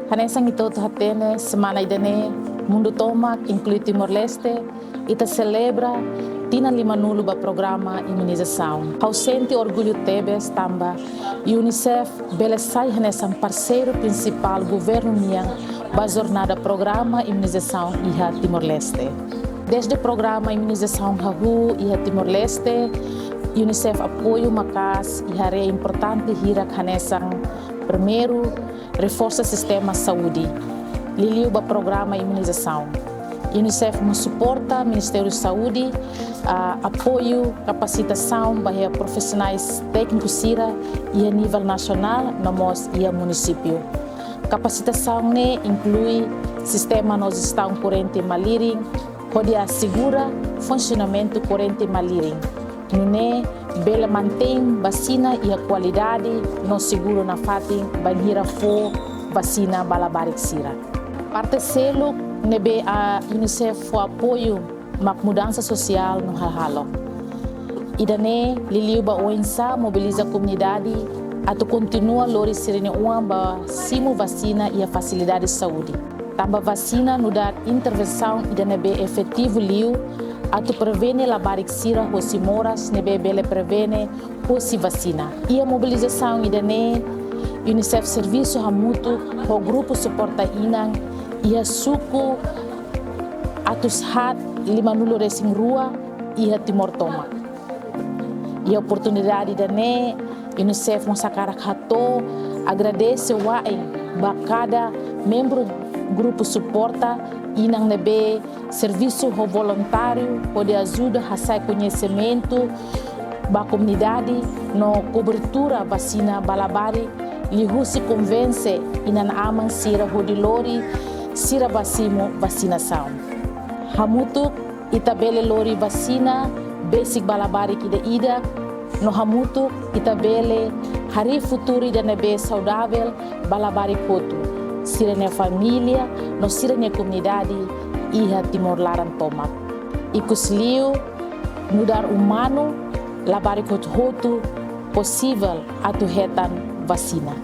Hanesang ito hatene semana idane mundo tomak inclui Timor-Leste ita celebra tina 5 ba programa Imunizasaun. Hau senti orgulho tebes tamba UNICEF belesai hanesang parceiro principal governo niang ba jornada programa Imunizasaun iha Timor-Leste. Desde o programa Imunizasaun hahu iha Timor-Leste, UNICEF apoio makas iha re importante hirak hanesang primeiro reforça sistema saúde. Liliu ba programa Imunizasaun. UNICEF suporta Ministeriu Saúde, apoio, capacitação para profissionais técnicos sira e a nível nacional, nós e a município. Capacitação ne inclui sistema nós estamos corrente maliring, hodi asegura funcionamento corrente maliring. Nune bela mantein vasina e a qualidade no seguro na fatin banhira fo vasina Labarik sira. Parte selo nebe a UNICEF for apoio mak mudança social no halalo. Idane liliu ba oinsá mobiliza a comunidade ato continua lori sirene ba simo vasina e a facilidade de saúde. Tamba vacina no dar intervenção idane be efetivo liu ato prevene Labarik sira hosi moras nebe bele prevene hosi vacina. E a mobilização idane UNICEF servisu hamutuk ho grupo suporta inang ia suku atus hat 5 racing rua ia Timor Toma. E a oportunidade da ne UNICEF mosakarak hato agradece waing ba cada membro grupo suporta inang nebe serviço ho voluntário pode ajuda hasai conhecimento ba comunidade no cobertura vacina Labarik lihu se convence inan amang sira hodi lori sira basimo Imunizasaun. Hamutuk itabele lori vasina basic Labarik ida-idak no hamutuk itabele hari futuri da nebe saudável Labarik hotu sira ne família no sira ne comunidade iha Timor Laran tomak. Ikusliu nudar humano Labarik hotu possível atu hetan vacina.